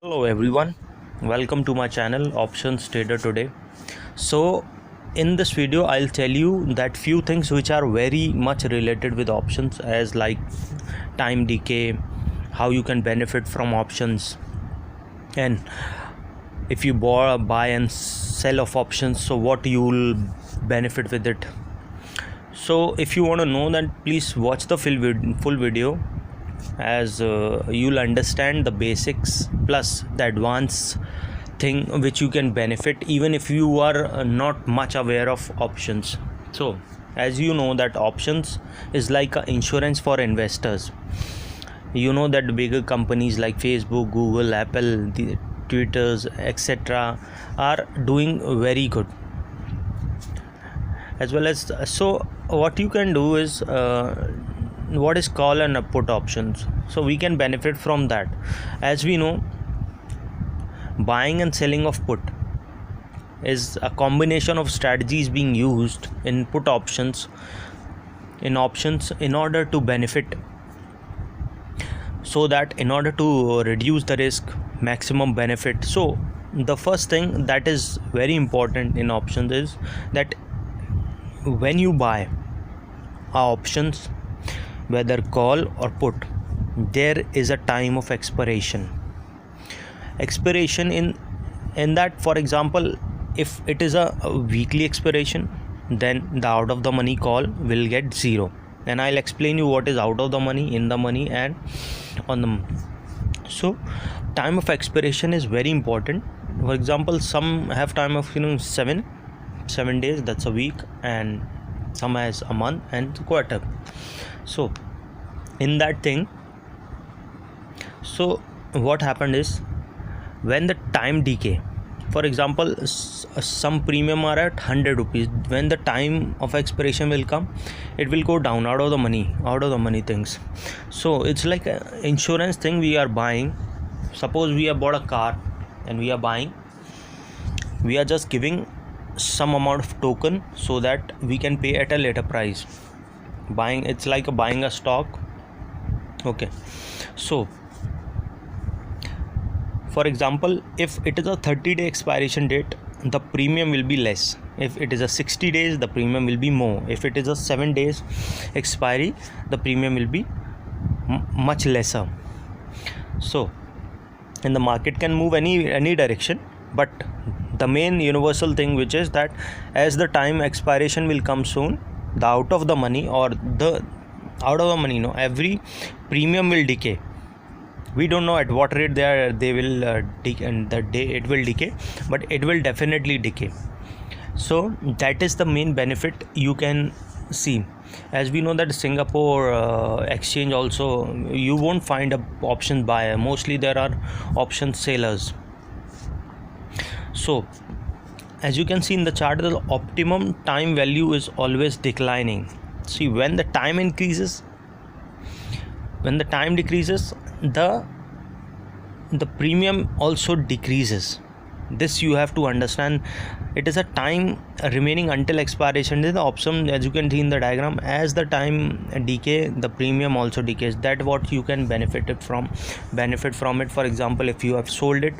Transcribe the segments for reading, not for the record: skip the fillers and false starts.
Hello everyone, welcome to my channel Options Trader today. So in this video I'll tell you that few things which are very much related with options, as like time decay, how you can benefit from options, and if you buy and sell of options, so what you'll benefit with it. So if you want to know that, please watch the full video, as you'll understand the basics plus the advanced thing which you can benefit even if you are not much aware of options. So as you know that options is like a insurance for investors. You know that bigger companies like Facebook, Google, Apple, the Twitters, etc. are doing very good, as well as so what you can do is what is call and put options, so we can benefit from that. As we know, buying and selling of put is a combination of strategies being used in put options in order to benefit, so that in order to reduce the risk, maximum benefit. So the first thing that is very important in options is that when you buy options, whether call or put, there is a time of expiration in that. For example, if it is a weekly expiration, then the out of the money call will get zero, and I'll explain you what is out of the money, in the money, and on the. So time of expiration is very important. For example, some have time of 7 days, that's a week, and some has a month and quarter. So in that thing, so what happened is, when the time decay, for example, some premium are at 100 rupees, when the time of expiration will come, it will go down out of the money things. So it's like an insurance thing we are buying. Suppose we have bought a car and we are buying, we are just giving some amount of token so that we can pay at a later price. Buying, it's like buying a stock. Okay, so for example, if it is a 30-day expiration date, the premium will be less. If it is a 60 days, the premium will be more. If it is a 7 days expiry, the premium will be much lesser. So and the market can move any direction, but the main universal thing which is that as the time expiration will come soon, the out of the money every premium will decay. We don't know at what rate they will and the day it will decay, but it will definitely decay. So that is the main benefit you can see. As we know that Singapore exchange also, you won't find a option buyer, mostly there are option sellers. So as you can see in the chart, the optimum time value is always declining. See, when the time increases, when the time decreases, the premium also decreases. This you have to understand. It is a time remaining until expiration. This is the option, as you can see in the diagram. As the time decay, the premium also decays. That what you can benefit from it. For example, if you have sold it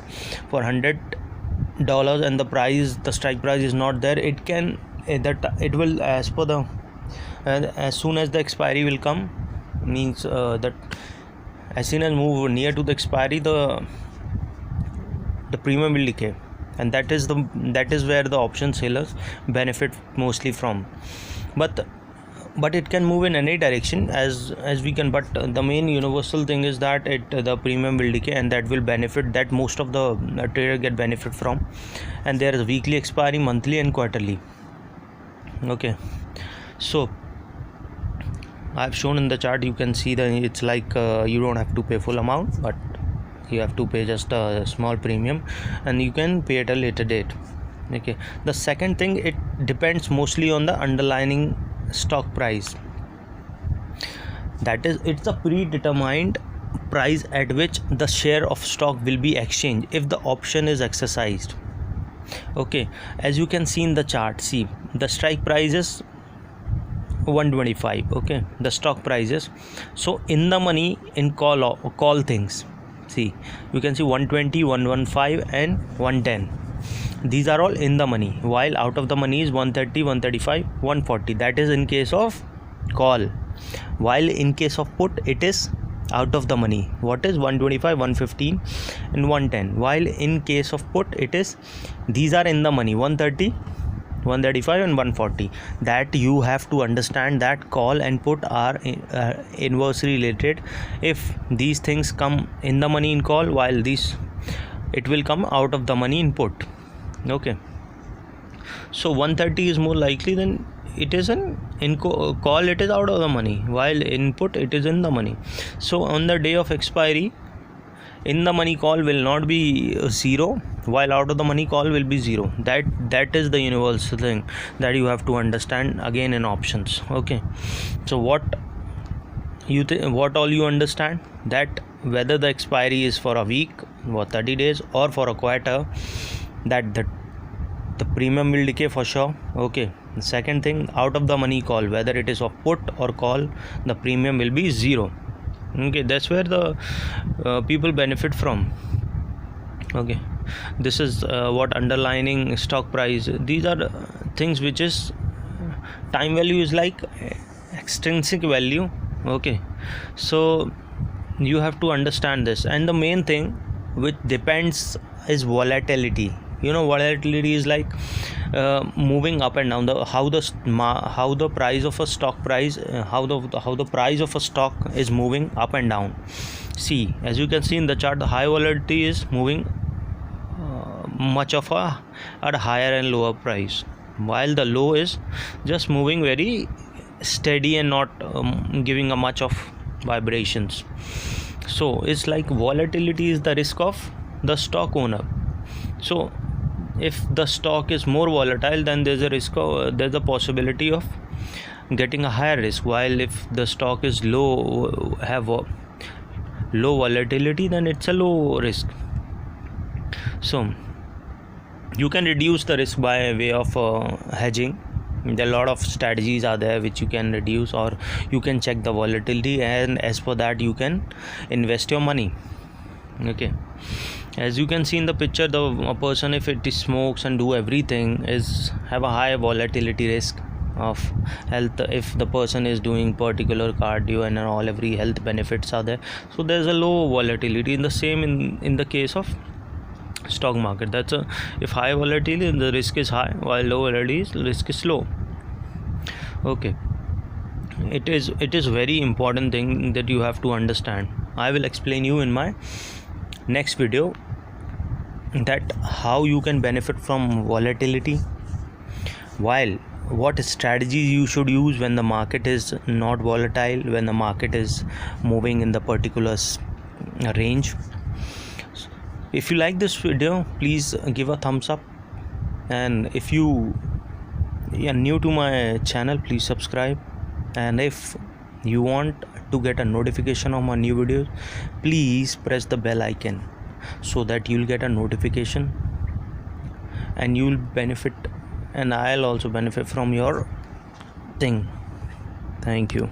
for $100 and the strike price is not there, it will, as per the as soon as the expiry will come, means that as soon as move near to the expiry, the premium will decay, and that is where the option sellers benefit mostly from. But it can move in any direction as we can, but the main universal thing is that the premium will decay, and that will benefit, that most of the trader get benefit from. And there is weekly expiry, monthly and quarterly. Okay, so I've shown in the chart, you can see that it's like you don't have to pay full amount, but you have to pay just a small premium, and you can pay at a later date. Okay, the second thing, it depends mostly on the underlying stock price. That is, it's a predetermined price at which the share of stock will be exchanged if the option is exercised. Okay, as you can see in the chart, see the strike price is 125. Okay, the stock prices. So in the money, in call things, See, you can see 120, 115 and 110. These are all in the money, while out of the money is 130, 135, 140. That is in case of call, while in case of put it is out of the money. What is 125, 115 and 110, while in case of put it is, these are in the money, 130, 135 and 140. That you have to understand that call and put are inversely related. If these things come in the money in call, while these it will come out of the money in put. Okay, so 130 is more likely than it is in call it is out of the money, while input it is in the money. So on the day of expiry, in the money call will not be 0, while out of the money call will be 0. That is the universal thing that you have to understand again in options. Okay, so what all you understand, that whether the expiry is for a week or 30 days or for a quarter, that the premium will decay for sure. Okay, the second thing, out of the money call, whether it is of put or call, the premium will be 0. Okay, that's where the people benefit from. Okay, this is what underlining stock price. These are things which is time value is like extrinsic value. Okay, so you have to understand this, and the main thing which depends is volatility. Volatility is like moving up and down. How the price of a stock price, how the price of a stock is moving up and down. See, as you can see in the chart, the high volatility is moving much of at a higher and lower price, while the low is just moving very steady and not giving a much of vibrations. So it's like volatility is the risk of the stock owner. So if the stock is more volatile, then there's a possibility of getting a higher risk, while if the stock is low, have a low volatility, then it's a low risk. So you can reduce the risk by way of hedging. There are a lot of strategies are there which you can reduce, or you can check the volatility, and as per that you can invest your money. Okay, as you can see in the picture, a person, if it smokes and do everything, have a high volatility risk of health. If the person is doing particular cardio and all, every health benefits are there, so there's a low volatility. In the same in the case of stock market, if high volatility, the risk is high, while low volatility, the risk is low. Okay, it is very important thing that you have to understand. I will explain you in my next video that how you can benefit from volatility, while what strategies you should use when the market is not volatile, when the market is moving in the particular range. If you like this video, please give a thumbs up, and if you are new to my channel, please subscribe, and if you want to get a notification of my new videos, please press the bell icon so that you'll get a notification and you'll benefit, and I'll also benefit from your thing. Thank you.